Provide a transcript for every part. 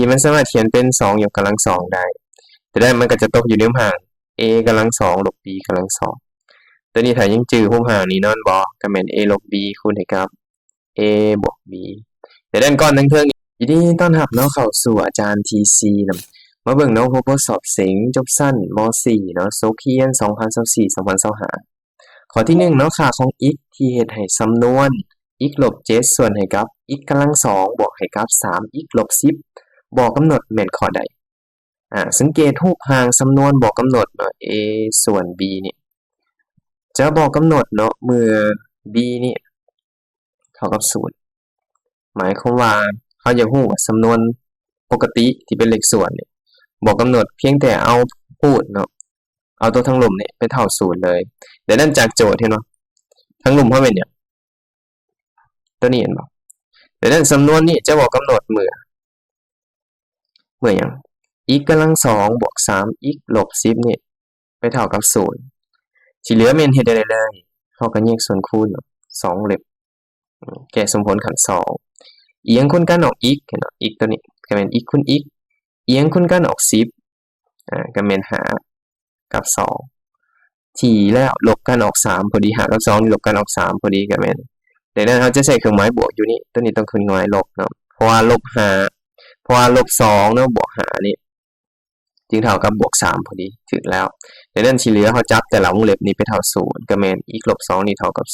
มันสามารถเขียนเป็น2ยกกำลังสองได้แต่ได้มันก็จะตกอยู่ในรูปห่าง a กำลังสองลบ b กำลังสองตัวนี้ถ้ายังจื้อรูปห่างนี้นอนบ่ก็แม่น a ลบ b คูณให้กับ a บวก b แต่ด้านก้อนทั้งเทิงยินดีต้อนรับเนาะเข้าสู่อาจารย์ TC นำมาเบิ่งเนาะผู้ทดสอบเสียงจบสั้นม .4 เนาะโซเคียน2024-2025ข้อที่1เนาะค่าของ x ที่เฮ็ดให้สำนวน x ลบ7ส่วนให้กับ x กำลัง2บวกให้กับ 3x ลบ10บอกกำหนดแม่นข้อใดสังเกตรูปห่างสำนวนบอกกำหนดเนาะ a ส่วน b นี่จะบอกกำหนดเนาะเมื่อ b นี่เท่ากับ0หมายความว่าเขาอยากรู้ว่าสำนวนปกติที่เป็นเลขส่วนเนี่ยบอกกำหนดเพียงแต่เอาพูดเนาะเอาตัวทั้งหลุมเนี่ยไปเท่า0เลยเดี๋ยวนั่นจากโจทย์เห็นบ่ทั้งหลุมเฮาเป็นหยังตัวนี้เห็นบ่เดี๋ยวนั่นสำนวนนี้จะบอกกำหนดเมื่อหยัง x กำลัง2บวก 3x ลบ10นี่ไปเท่ากับ0ที่เหลือแม่นเฮ็ดได้เลยเฮาก็แยกส่วนคูณเนาะ2เล็บแก้สมผลขัน2เอียงคูณกันออก x เนาะ x ตัวนี้ก็แม่น x คูณ x เอียงคูณกันออก10ก็แม่น5กับ2ที่แล้วลบกันออก3พอดี5กับ2ลบกันออก3พอดีก็แม่นดังนั้นเราจะใช้เครื่องหมายบวกอยู่นี่ตัวนี้ต้องเครื่องหมายลบเนาะเพราะว่าลบ5เพราะว่าลบ2เนาะบวก5นี่จึงเท่ากับบวก3พอดีถึงแล้วดังนั้นที่เหลือเฮาจับแต่ละวงเล็บนี้ไปเท่า0ก็แม่น x ลบ2นี่เท่ากับ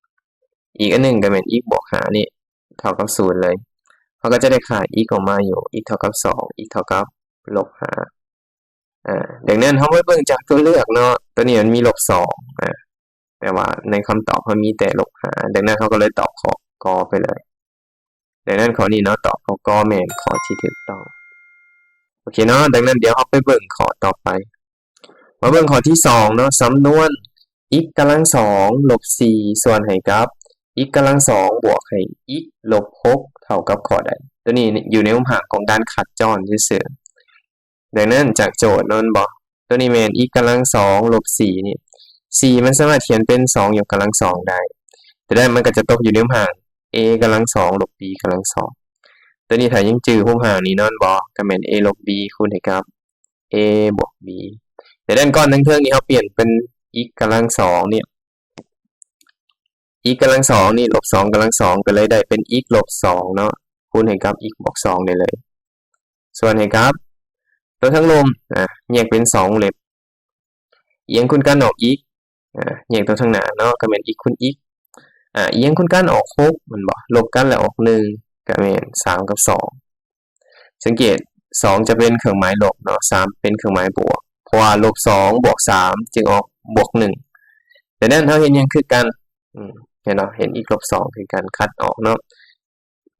0อีกอันนึงก็แม่น x บวก5นี่เท่ากับ0เลยเขาก็จะได้ค่า x ออกมาอยู่ x เท่ากับ2 x เท่ากับลบ5ดังนั้นเฮาไปเบิ่งจากตัวเลือกเนาะตัวนี้มันมีลบ2แต่ว่าในคำตอบมันมีแต่ลบ5ดังนั้นเขาก็เลยตอบข้อกอไปเลยดังนั้นข้อนี้เนาะตอบข้อกอแม่นข้อที่ถูกต้องโอเคเนาะดังนั้นเดี๋ยวเราไปเบิ่งข้อต่อไปมาเบิ่งข้อที่2เนาะสำนวน x กำลัง2ลบ4ส่วนให้กับ x กำลัง2บวกให้ x ลบ6เท่ากับข้อใดตัวนี้อยู่ในรูปห่างของการขัดจรซื่อๆดังนั้นจากโจทย์นั้นบ่ตัวนี้แม่น x กำลัง2ลบ4นี่4มันสามารถเขียนเป็น2ยกกำลัง2ได้แต่ได้มันก็จะตกอยู่ในรูปห่าง a กำลัง2ลบ b กำลัง2ตัวนี้ถ้ายังจื้อรูปห่างนี้นอนบ่ก็แม่น a ลบ b คูณให้กับ a บวก b แต่ด้านก้อนทั้งเทิงนี้เฮาเปลี่ยนเป็น x กำลัง2เนี่ย x กำลัง2นี่ลบ2กำลัง2ก็เลยได้เป็น x ลบ2เนาะคูณให้กับ x บวก2ได้เลยส่วนให้กับตัวทั้งลมแยกเป็น2เล็บเอียงคูณกันออก x แยกตัวข้างหน้าเนาะก็แม่น x คูณ x เอียงคูณกันออก6มันบ่ลบกันแล้วออก1ก็แม่น3กับ2สังเกต2จะเป็นเครื่องหมายลบเนาะ3เป็นเครื่องหมายบวกเพราะว่าลบ2บวก3จึงออกบวก1แต่นั้นเฮาเห็นหยังคือกันเห็นเนาะเห็น x ลบ2คือกันคัดออกเนาะ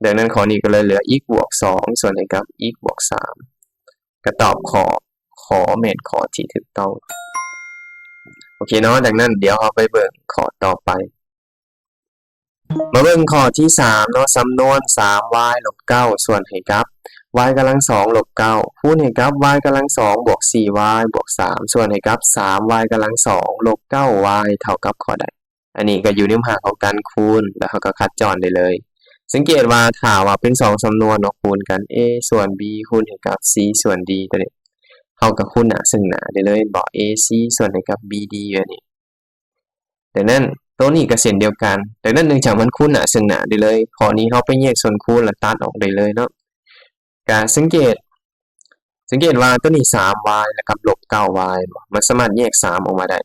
ดังนั้นข้อนี้ก็เลยเหลือ x บวก2ส่วนให้กับ x บวก3ก็ตอบข้อแม่นข้อที่ถูกต้องโอเคเนาะดังนั้นเดี๋ยวเราไปเบิ่งข้อต่อไปมาเบิ่งข้อที่3เนาะสำนวน 3y ลบ9ส่วนให้กับ y กำลัง2ลบ9คูณให้กับ y กำลัง2บวก 4y บวก3ส่วนให้กับ 3y กำลัง2ลบ 9y เท่ากับข้อใดอันนี้ก็อยู่ในรูปห่างของการคูณแล้วเราก็คัดจรได้เลยสังเกตว่าถ้าว่าเป็น2สำนวนเนาะคูณกัน a ส่วน b คูณให้กับ c ส่วน d ตัวนี้เฮาก็คูณหน้าซึ่งหน้าได้เลยบ่ ac ส่วนให้กับ bd อันนี้ดังนั้นตัวนี้ก็เช่นเดียวกันดังนั้นเนื่องจากมันคูณหน้าซึ่งหน้าได้เลยข้อนี้เฮาไปแยกส่วนคูณแล้วตัดออกได้เลยเนาะก็สังเกตว่าตัวนี้ 3y แล้วกับลบ 9y มันสามารถแยก3ออกมาได้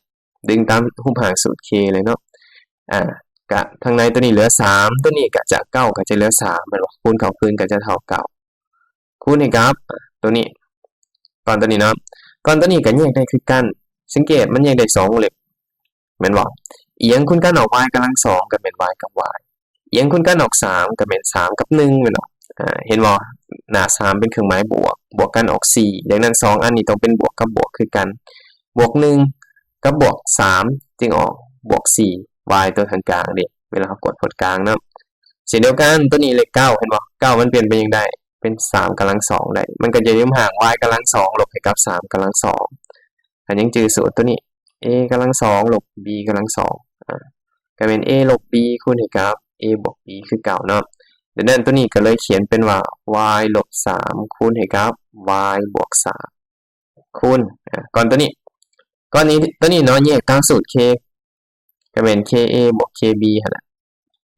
ดึงตามรูปห่างสูตร k เลยเนาะก็ทางในตัวนี้เหลือ3ตัวนี้ก็จาก9ก็จะเหลือ3มันบ่คูณเข้าคืนก็จะเท่า9คูณให้กับตัวนี้ก่อนตัวนี้เนาะก่อนตัวนี้ก็แยกได้คือกันสังเกตมันแยกได้2เล็บแม่นบ่เอียงคูณกันออก y กำลัง2ก็เป็น y กับ y เอียงคูณกันออก3ก็เป็น3กับ1แม่นบ่เห็นบ่หน้า3เป็นเครื่องหมายบวกกันออก4ดังนั้น2อันนี้ต้องเป็นบวกกับบวกคือกันบวก1กับบวก3จึงออกบวก4y ตัวทางกลางเด้เวลาเรากดผลกลางเนาะเช่นเดียวกันตัวนี้เลข9เห็นบ่9มันเปลี่ยนเป็นจังได๋เป็น3กำลัง2ได้มันก็จะอยู่ห่าง y กำลัง2ลบให้กับ3กำลัง2อันยังจื้อสูตรตัวนี้ a กำลัง2ลบ b กำลัง2ก็เป็น a ลบ b คูณให้กับ a บวก b คือเก่าเนาะ ดังนั้นตัวนี้ก็เลยเขียนเป็นว่า y ลบ3คูณให้กับ y บวก3คูณก่อนตัวนี้ตัวนี้เนาะแยกตามสูตร k ก็เป็น ka บวก kb หั่นล่ะ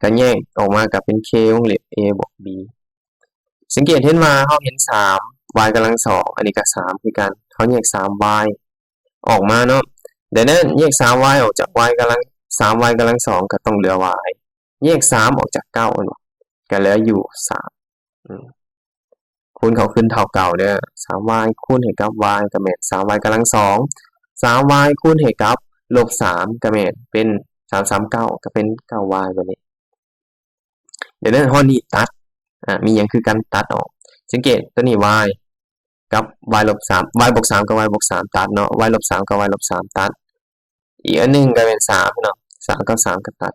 ก็แยกออกมาก็เป็น k วงเล็บ a บวก b สังเกตเห็นว่าเราเห็น3 y กำลัง2อันนี้ก็3คือกันเขาแยก3y ออกมาเนาะดังนั้นแยก 3y ออกจาก y กำลัง 3y กำลัง2ก็ต้องเหลือ y แยก3ออกจาก9อันบ่ก็เหลืออยู่3คูณเขาขึ้นเท่าเก่าเด้อ 3y คูณให้กับ y ก็แม่น 3y กำลัง2 3y คูณให้กับลบ3ก็แม่นเป็น339ก็เป็น 9y บัดนี้เดี๋ยวนั้นข้อนี้ตัดมีหยังคือการตัดออกสังเกตตัวนี้ y กับ y ลบ3 y บวก3กับ y บวก3ตัดเนาะ y ลบ3กับ y ลบ3ตัดอีกอันนึงก็เป็น3เนาะ3กับ3ก็ตัด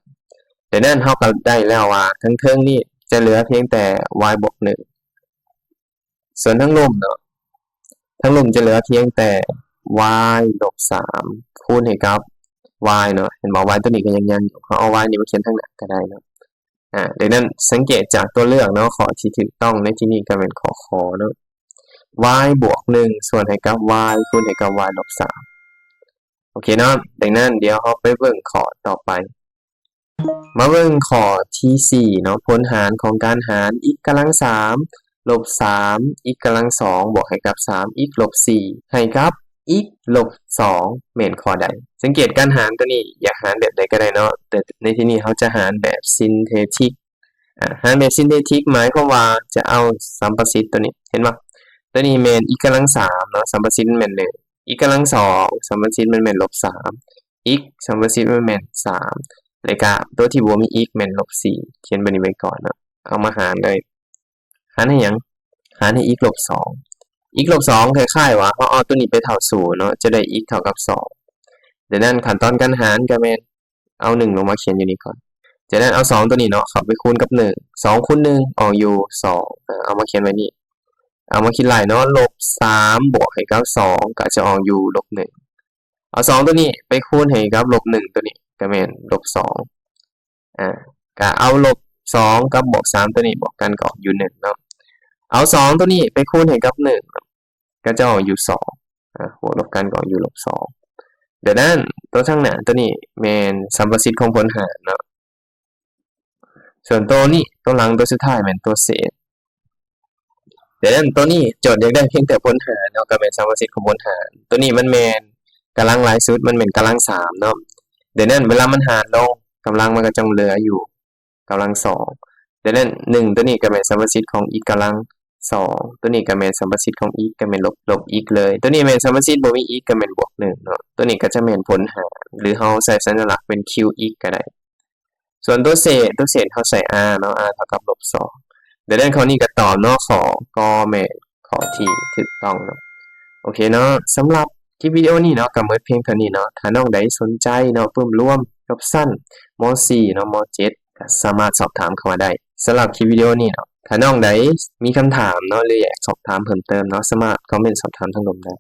เดี๋ยวนั้นเฮาก็ได้แล้วว่าทั้งเทิงนี่จะเหลือเพียงแต่ y บวก1ส่วนทั้งลุ่มเนาะทั้งลุ่มจะเหลือเพียงแต่ y ลบ3คูณให้กับ y เนาะเห็นบ่ y ตัวนี้ก็ยังอยู่เฮาเอา y นี่มาเขียนข้างหน้าก็ได้เนาะดังนั้นสังเกตจากตัวเลือกเนาะข้อที่ถูกต้องในที่นี้ก็เป็นข้อคเนาะ y บวก1ส่วนให้กับ y คูณให้กับ y ลบ3โอเคเนาะดังนั้นเดี๋ยวเราไปเบิ่งข้อต่อไปมาเบิ่งข้อที่4เนาะผลหารของการหาร x กำลัง3ลบ3 x กำลัง2บวกให้กับ3 x ลบ4ให้กับ x ลบ2แม่นข้อใดสังเกตการหารตัวนี้อยากหารแบบใดก็ได้เนาะแต่ในที่นี้เขาจะหารแบบซินเททิกหารแบบซินเททิกหมายความว่าจะเอาสัมประสิทธิ์ตัวนี้เห็นบ่ตัวนี้แม่น x กำลัง3เนาะสัมประสิทธิ์มันแม่น1 x กำลัง2สัมประสิทธิ์มันแม่นลบ3 x สัมประสิทธิ์มันแม่น3แล้วก็ตัวที่บ่มี x แม่นลบ4เขียนแบบนี้ไว้ก่อนเนาะเอามาหารเลยหารให้หยังหารให้ x ลบ2 x ลบ2คล้ายๆว่าเขาเอาตัวนี้ไปเท่า0เนาะจะได้ x เท่ากับ2ดังนั้นขั้นตอนการหารก็แม่นเอา1ลงมาเขียนอยู่นี่ก่อนจากนั้นเอา2ตัวนี้เนาะเข้าไปคูณกับ1 2คูณ1ออกอยู่2เอามาเขียนไว้นี่เอามาคิดไล่เนาะลบ3บวกให้กับ2ก็จะออกอยู่ลบ1เอา2ตัวนี้ไปคูณให้กับลบ1ตัวนี้ก็แม่นลบ2ก็เอาลบ2กับบวก3ตัวนี้บวกกันก็ออกอยู่1เนาะเอา2ตัวนี้ไปคูณให้กับ1ก็จะออกอยู่2บวกลบกันก็ออกอยู่ลบ2เดี๋ยวนั้นตัวข้างหน้าตัวนี้แม่นสัมประสิทธิ์ของผลหารเนาะส่วนตัวนี้ตัวหลังตัวสุดท้ายแม่นตัวเศษเดี๋ยวนั้นตัวนี้โจทย์อยากได้เพียงแต่ผลหารเนาะก็แม่นสัมประสิทธิ์ของผลหารตัวนี้มันแม่นกำลังหลายสุดมันแม่นกำลัง3เนาะเดี๋ยวนั้นเวลามันหารลงกำลังมันก็จะเหลืออยู่กำลัง2เดี๋ยวนั้น1ตัวนี้ก็แม่นสัมประสิทธิ์ของ x กำลัง2ตัวนี้ก็แม่นสัมประสิทธิ์ของ x ก็แม่นลบ x เลยตัวนี้แม่นสัมประสิทธิ์บ่มี x ก็แม่นบวก1เนาะตัวนี้ก็จะแม่นผลหารหรือเฮาใส่สัญลักษณ์เป็น qx ก็ได้ส่วนตัวเศษเฮาใส่ r เนาะ r เท่ากับลบ2เดี๋ยวด้านข้อนี้ก็ตอบเนาะข้อก็แม่นข้อที่ถูกต้องเนาะโอเคเนาะสำหรับคลิปวิดีโอนี้เนาะก็หมดเพียงเท่านี้เนาะถ้าน้องใดสนใจเนาะเพิ่มร่วมกับสั้นม.4 เนาะม.7 ก็สามารถสอบถามเข้ามาได้สำหรับคลิปวิดีโอนี้เนาะถ้าน้องใดมีคำถามเนาะหรืออยากสอบถามเพิ่มเติมเนาะสามารถคอมเมนต์สอบถามทางลมได้